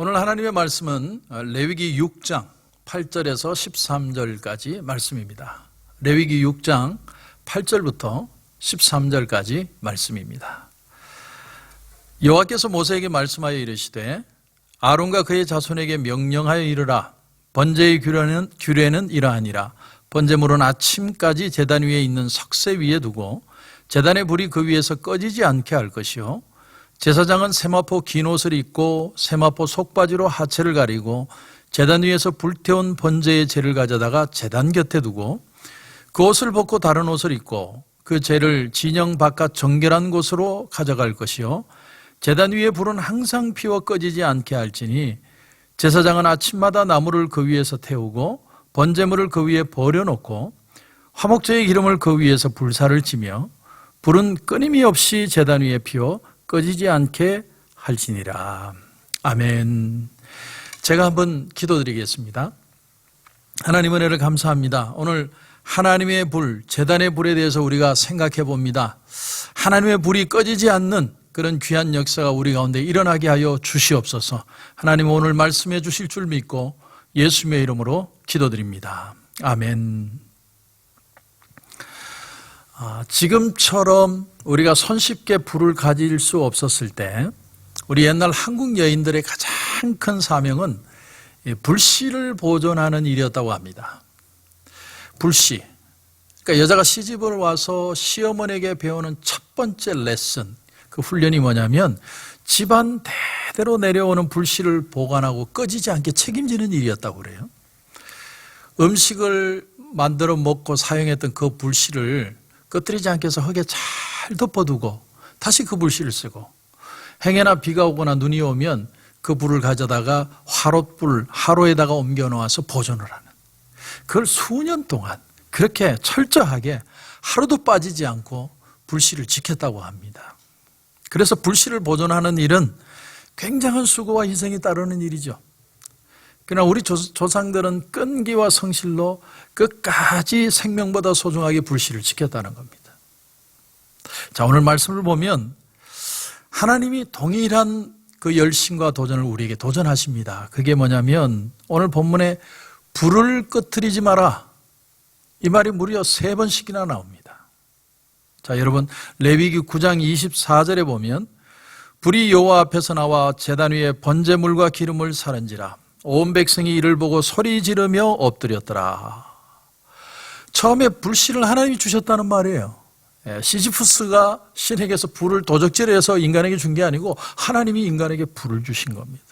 오늘 하나님의 말씀은 레위기 6장 8절에서 13절까지 말씀입니다. 레위기 6장 8절부터 13절까지 말씀입니다. 여호와께서 모세에게 말씀하여 이르시되 아론과 그의 자손에게 명령하여 이르라. 번제의 규례는 이러하니라. 번제물은 아침까지 제단 위에 있는 석쇠 위에 두고 제단의 불이 그 위에서 꺼지지 않게 할 것이요, 제사장은 세마포 긴 옷을 입고 세마포 속바지로 하체를 가리고 제단 위에서 불태운 번제의 재를 가져다가 제단 곁에 두고 그 옷을 벗고 다른 옷을 입고 그 재를 진영 바깥 정결한 곳으로 가져갈 것이요, 제단 위에 불은 항상 피워 꺼지지 않게 할지니 제사장은 아침마다 나무를 그 위에서 태우고 번제물을 그 위에 버려놓고 화목제의 기름을 그 위에서 불사를 지며 불은 끊임이 없이 제단 위에 피워 꺼지지 않게 할지니라. 아멘. 제가 한번 기도드리겠습니다. 하나님 은혜를 감사합니다. 오늘 하나님의 불, 제단의 불에 대해서 우리가 생각해 봅니다. 하나님의 불이 꺼지지 않는 그런 귀한 역사가 우리 가운데 일어나게 하여 주시옵소서. 하나님 오늘 말씀해 주실 줄 믿고 예수님의 이름으로 기도드립니다. 아멘. 지금처럼 우리가 손쉽게 불을 가질 수 없었을 때 우리 옛날 한국 여인들의 가장 큰 사명은 불씨를 보존하는 일이었다고 합니다. 불씨. 그러니까 여자가 시집을 와서 시어머니에게 배우는 첫 번째 레슨, 그 훈련이 뭐냐면 집안 대대로 내려오는 불씨를 보관하고 꺼지지 않게 책임지는 일이었다고 그래요. 음식을 만들어 먹고 사용했던 그 불씨를 꺼뜨리지 않게 해서 흙에 잘 덮어두고 다시 그 불씨를 쓰고, 행여나 비가 오거나 눈이 오면 그 불을 가져다가 화롯불, 화로에다가 옮겨 놓아서 보존을 하는, 그걸 수년 동안 그렇게 철저하게 하루도 빠지지 않고 불씨를 지켰다고 합니다. 그래서 불씨를 보존하는 일은 굉장한 수고와 희생이 따르는 일이죠. 그러나 우리 조상들은 끈기와 성실로 끝까지 생명보다 소중하게 불씨를 지켰다는 겁니다. 자, 오늘 말씀을 보면 하나님이 동일한 그 열심과 도전을 우리에게 도전하십니다. 그게 뭐냐면 오늘 본문에 불을 꺼뜨리지 마라, 이 말이 무려 3번씩이나 나옵니다. 자, 여러분 레위기 9장 24절에 보면 불이 여호와 앞에서 나와 제단 위에 번제물과 기름을 사른지라 온 백성이 이를 보고 소리 지르며 엎드렸더라. 처음에 불씨를 하나님이 주셨다는 말이에요. 시지푸스가 신에게서 불을 도적질해서 인간에게 준 게 아니고 하나님이 인간에게 불을 주신 겁니다.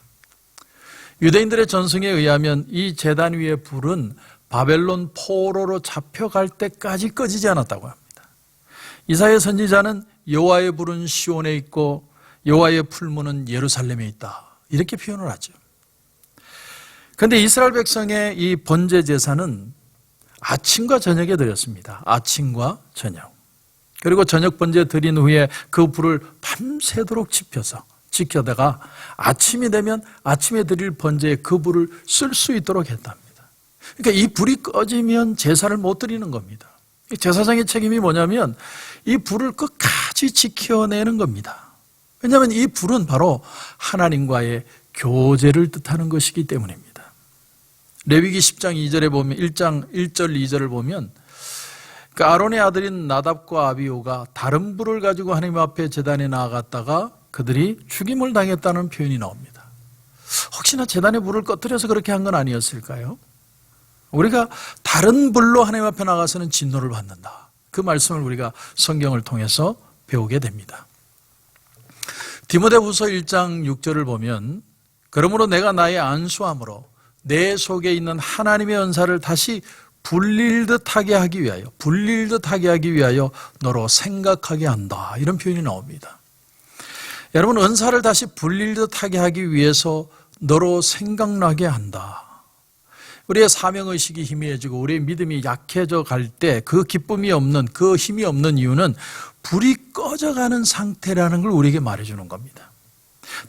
유대인들의 전승에 의하면 이 제단 위의 불은 바벨론 포로로 잡혀갈 때까지 꺼지지 않았다고 합니다. 이사야 선지자는 여호와의 불은 시온에 있고 여호와의 풀무는 예루살렘에 있다, 이렇게 표현을 하죠. 그런데 이스라엘 백성의 이 번제 제사는 아침과 저녁에 드렸습니다. 아침과 저녁. 그리고 저녁 번제 드린 후에 그 불을 밤새도록 지켜다가 아침이 되면 아침에 드릴 번제에 그 불을 쓸 수 있도록 했답니다. 그러니까 이 불이 꺼지면 제사를 못 드리는 겁니다. 제사장의 책임이 뭐냐면 이 불을 끝까지 지켜내는 겁니다. 왜냐하면 이 불은 바로 하나님과의 교제를 뜻하는 것이기 때문입니다. 레위기 10장 2절에 보면 1장 1절 2절을 보면 그 아론의 아들인 나답과 아비후가 다른 불을 가지고 하나님 앞에 제단에 나아갔다가 그들이 죽임을 당했다는 표현이 나옵니다. 혹시나 제단의 불을 꺼뜨려서 그렇게 한 건 아니었을까요? 우리가 다른 불로 하나님 앞에 나가서는 진노를 받는다, 그 말씀을 우리가 성경을 통해서 배우게 됩니다. 디모데후서 1장 6절을 보면 그러므로 내가 나의 안수함으로 내 속에 있는 하나님의 은사를 다시 불릴 듯하게 하기 위하여 너로 생각하게 한다, 이런 표현이 나옵니다. 여러분, 은사를 다시 불릴 듯하게 하기 위해서 너로 생각나게 한다. 우리의 사명의식이 희미해지고 우리의 믿음이 약해져 갈 때 그 기쁨이 없는, 그 힘이 없는 이유는 불이 꺼져가는 상태라는 걸 우리에게 말해주는 겁니다.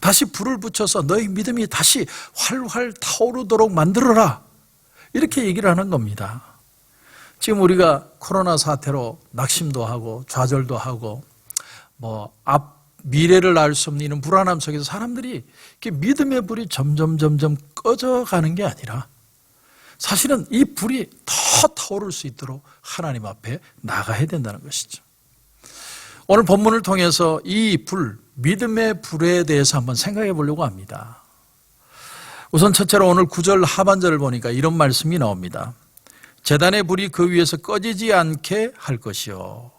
다시 불을 붙여서 너희 믿음이 다시 활활 타오르도록 만들어라, 이렇게 얘기를 하는 겁니다. 지금 우리가 코로나 사태로 낙심도 하고 좌절도 하고 미래를 알 수 없는 이런 불안함 속에서 사람들이 이렇게 믿음의 불이 점점 꺼져가는 게 아니라 사실은 이 불이 더 타오를 수 있도록 하나님 앞에 나가야 된다는 것이죠. 오늘 본문을 통해서 이 불, 믿음의 불에 대해서 한번 생각해 보려고 합니다. 우선 첫째로 오늘 9절 하반절을 보니까 이런 말씀이 나옵니다. 제단의 불이 그 위에서 꺼지지 않게 할 것이요.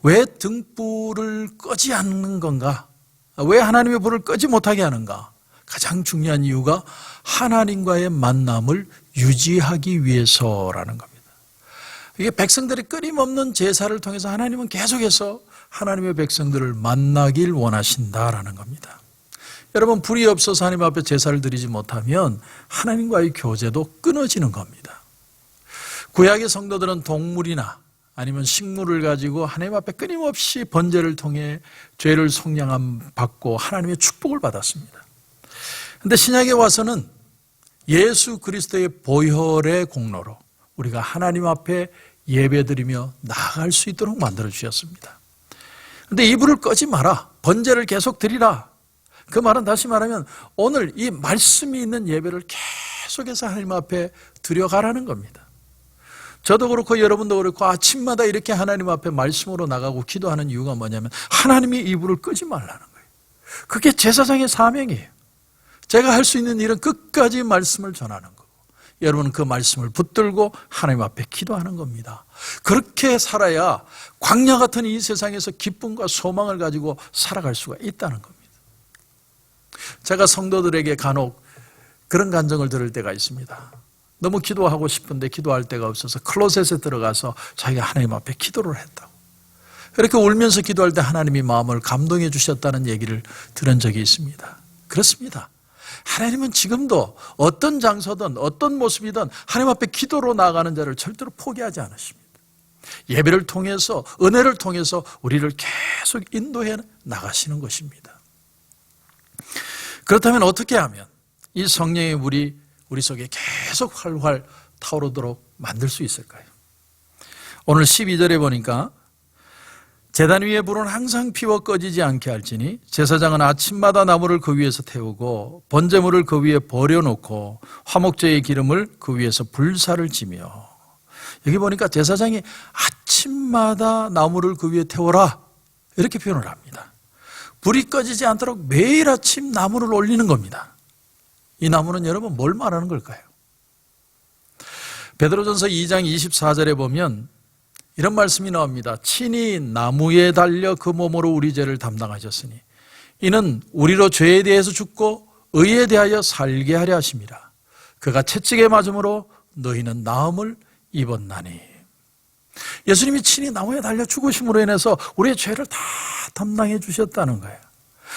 왜 등불을 끄지 않는 건가? 왜 하나님의 불을 끄지 못하게 하는가? 가장 중요한 이유가 하나님과의 만남을 유지하기 위해서라는 겁니다. 이게 백성들이 끊임없는 제사를 통해서 하나님은 계속해서 하나님의 백성들을 만나길 원하신다라는 겁니다. 여러분, 불이 없어서 하나님 앞에 제사를 드리지 못하면 하나님과의 교제도 끊어지는 겁니다. 구약의 성도들은 동물이나 아니면 식물을 가지고 하나님 앞에 끊임없이 번제를 통해 죄를 속량함 받고 하나님의 축복을 받았습니다. 그런데 신약에 와서는 예수 그리스도의 보혈의 공로로 우리가 하나님 앞에 예배드리며 나아갈 수 있도록 만들어 주셨습니다. 그런데 이 불을 끄지 마라, 번제를 계속 드리라. 그 말은 다시 말하면 오늘 이 말씀이 있는 예배를 계속해서 하나님 앞에 드려가라는 겁니다. 저도 그렇고 여러분도 그렇고 아침마다 이렇게 하나님 앞에 말씀으로 나가고 기도하는 이유가 뭐냐면 하나님이 이 불을 끄지 말라는 거예요. 그게 제사장의 사명이에요. 제가 할 수 있는 일은 끝까지 말씀을 전하는 거고 여러분은 그 말씀을 붙들고 하나님 앞에 기도하는 겁니다. 그렇게 살아야 광야 같은 이 세상에서 기쁨과 소망을 가지고 살아갈 수가 있다는 겁니다. 제가 성도들에게 간혹 그런 간증을 들을 때가 있습니다. 너무 기도하고 싶은데 기도할 데가 없어서 클로셋에 들어가서 자기가 하나님 앞에 기도를 했다고. 이렇게 울면서 기도할 때 하나님이 마음을 감동해 주셨다는 얘기를 들은 적이 있습니다. 그렇습니다. 하나님은 지금도 어떤 장소든 어떤 모습이든 하나님 앞에 기도로 나아가는 자를 절대로 포기하지 않으십니다. 예배를 통해서 은혜를 통해서 우리를 계속 인도해 나가시는 것입니다. 그렇다면 어떻게 하면 이 성령의 불이 우리 속에 계속 활활 타오르도록 만들 수 있을까요? 오늘 12절에 보니까 제단 위의 불은 항상 피워 꺼지지 않게 할지니 제사장은 아침마다 나무를 그 위에서 태우고 번제물을 그 위에 버려놓고 화목제의 기름을 그 위에서 불사를 지며. 여기 보니까 제사장이 아침마다 나무를 그 위에 태워라 이렇게 표현을 합니다. 불이 꺼지지 않도록 매일 아침 나무를 올리는 겁니다. 이 나무는 여러분 뭘 말하는 걸까요? 베드로전서 2장 24절에 보면 이런 말씀이 나옵니다. 친히 나무에 달려 그 몸으로 우리 죄를 담당하셨으니 이는 우리로 죄에 대해서 죽고 의에 대하여 살게 하려 하심이라. 그가 채찍에 맞음으로 너희는 나음을 입었나니. 예수님이 친히 나무에 달려 죽으심으로 인해서 우리의 죄를 다 담당해 주셨다는 거예요.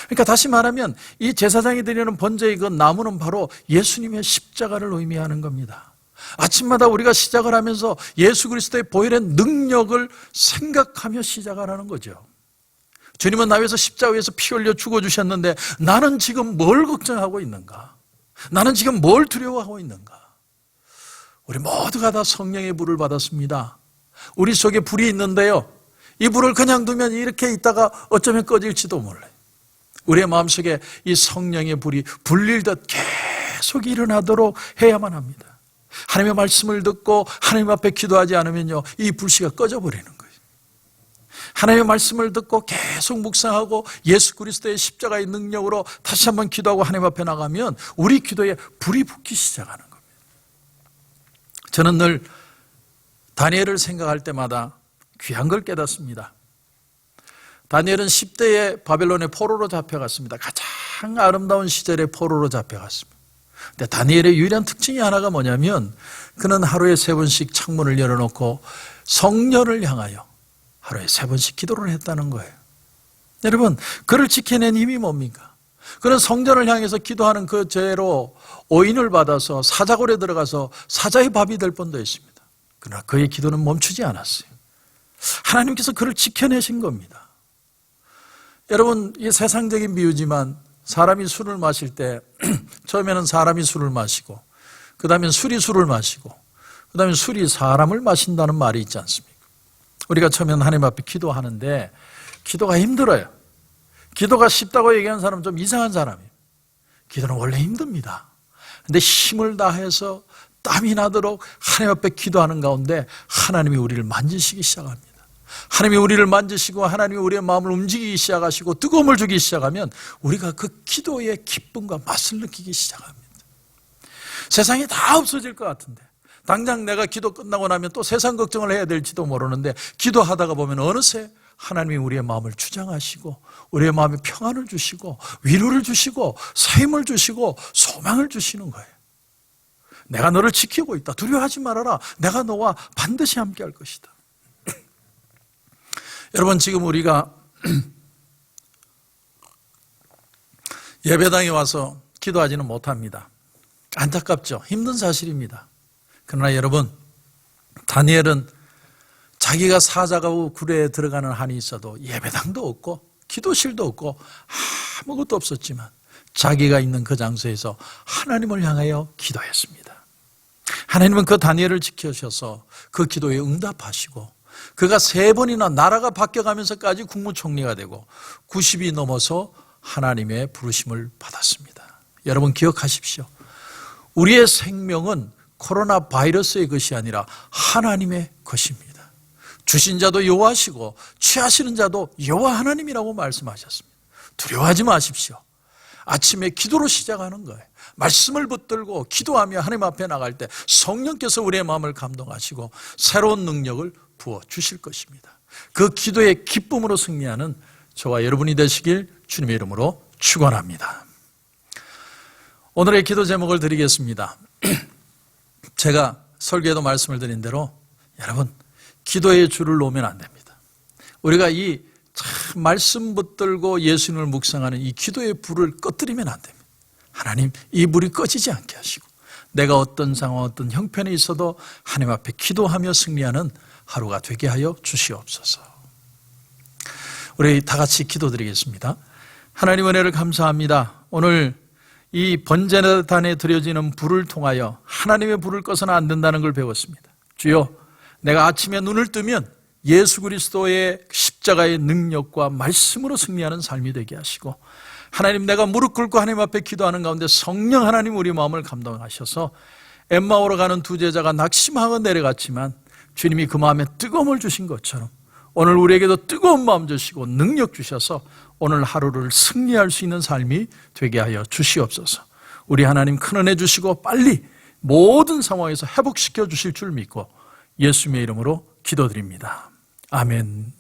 그러니까 다시 말하면 이 제사장이 드리는 번제의 그 나무는 바로 예수님의 십자가를 의미하는 겁니다. 아침마다 우리가 시작을 하면서 예수 그리스도의 보혈의 능력을 생각하며 시작을 하는 거죠. 주님은 나 위해서 십자가 위에서 피 흘려 죽어주셨는데 나는 지금 뭘 걱정하고 있는가? 나는 지금 뭘 두려워하고 있는가? 우리 모두가 다 성령의 불을 받았습니다. 우리 속에 불이 있는데요, 이 불을 그냥 두면 이렇게 있다가 어쩌면 꺼질지도 몰라요. 우리의 마음속에 이 성령의 불이 불릴듯 계속 일어나도록 해야만 합니다. 하나님의 말씀을 듣고 하나님 앞에 기도하지 않으면요, 이 불씨가 꺼져버리는 거예요. 하나님의 말씀을 듣고 계속 묵상하고 예수 그리스도의 십자가의 능력으로 다시 한번 기도하고 하나님 앞에 나가면 우리 기도에 불이 붙기 시작하는 겁니다. 저는 늘 다니엘을 생각할 때마다 귀한 걸 깨닫습니다. 다니엘은 10대에 바벨론의 포로로 잡혀갔습니다. 가장 아름다운 시절에 포로로 잡혀갔습니다. 근데 다니엘의 유일한 특징이 하나가 뭐냐면 그는 하루에 3번씩 창문을 열어놓고 성년을 향하여 하루에 3번씩 기도를 했다는 거예요. 여러분, 그를 지켜낸 힘이 뭡니까? 그는 성전을 향해서 기도하는 그 죄로 오인을 받아서 사자굴에 들어가서 사자의 밥이 될 뻔도 했습니다. 그러나 그의 기도는 멈추지 않았어요. 하나님께서 그를 지켜내신 겁니다. 여러분, 이 세상적인 비유지만 사람이 술을 마실 때 처음에는 사람이 술을 마시고 그 다음에 술이 술을 마시고 그 다음에 술이 사람을 마신다는 말이 있지 않습니까? 우리가 처음에는 하나님 앞에 기도하는데 기도가 힘들어요. 기도가 쉽다고 얘기하는 사람은 좀 이상한 사람이에요. 기도는 원래 힘듭니다. 근데 힘을 다해서 땀이 나도록 하나님 앞에 기도하는 가운데 하나님이 우리를 만지시기 시작합니다. 하나님이 우리를 만지시고 하나님이 우리의 마음을 움직이기 시작하시고 뜨거움을 주기 시작하면 우리가 그 기도의 기쁨과 맛을 느끼기 시작합니다. 세상이 다 없어질 것 같은데 당장 내가 기도 끝나고 나면 또 세상 걱정을 해야 될지도 모르는데 기도하다가 보면 어느새 하나님이 우리의 마음을 주장하시고 우리의 마음에 평안을 주시고 위로를 주시고 새 힘을 주시고 소망을 주시는 거예요. 내가 너를 지키고 있다. 두려워하지 말아라. 내가 너와 반드시 함께 할 것이다. 여러분, 지금 우리가 예배당에 와서 기도하지는 못합니다. 안타깝죠. 힘든 사실입니다. 그러나 여러분, 다니엘은 자기가 사자가고 굴에 들어가는 한이 있어도 예배당도 없고 기도실도 없고 아무것도 없었지만 자기가 있는 그 장소에서 하나님을 향하여 기도했습니다. 하나님은 그 다니엘을 지켜주셔서 그 기도에 응답하시고 그가 3번이나 나라가 바뀌어가면서까지 국무총리가 되고 90이 넘어서 하나님의 부르심을 받았습니다. 여러분 기억하십시오. 우리의 생명은 코로나 바이러스의 것이 아니라 하나님의 것입니다. 주신 자도 여호와시고 취하시는 자도 여호와 하나님이라고 말씀하셨습니다. 두려워하지 마십시오. 아침에 기도로 시작하는 거예요. 말씀을 붙들고 기도하며 하나님 앞에 나갈 때 성령께서 우리의 마음을 감동하시고 새로운 능력을 부어주실 것입니다. 그 기도의 기쁨으로 승리하는 저와 여러분이 되시길 주님의 이름으로 축원합니다. 오늘의 기도 제목을 드리겠습니다. 제가 설교에도 말씀을 드린 대로 여러분 기도의 줄을 놓으면 안 됩니다. 우리가 이 참 말씀 붙들고 예수님을 묵상하는 이 기도의 불을 꺼뜨리면 안 됩니다. 하나님 이 불이 꺼지지 않게 하시고 내가 어떤 상황 어떤 형편에 있어도 하나님 앞에 기도하며 승리하는 하루가 되게 하여 주시옵소서. 우리 다 같이 기도드리겠습니다. 하나님 은혜를 감사합니다. 오늘 이 번제단에 드려지는 불을 통하여 하나님의 불을 꺼서는 안 된다는 걸 배웠습니다. 주여, 내가 아침에 눈을 뜨면 예수 그리스도의 십자가의 능력과 말씀으로 승리하는 삶이 되게 하시고 하나님, 내가 무릎 꿇고 하나님 앞에 기도하는 가운데 성령 하나님 우리 마음을 감동하셔서 엠마오로 가는 2 제자가 낙심하고 내려갔지만 주님이 그 마음에 뜨거움을 주신 것처럼 오늘 우리에게도 뜨거운 마음 주시고 능력 주셔서 오늘 하루를 승리할 수 있는 삶이 되게 하여 주시옵소서. 우리 하나님 큰 은혜 주시고 빨리 모든 상황에서 회복시켜 주실 줄 믿고 예수님의 이름으로 기도드립니다. 아멘.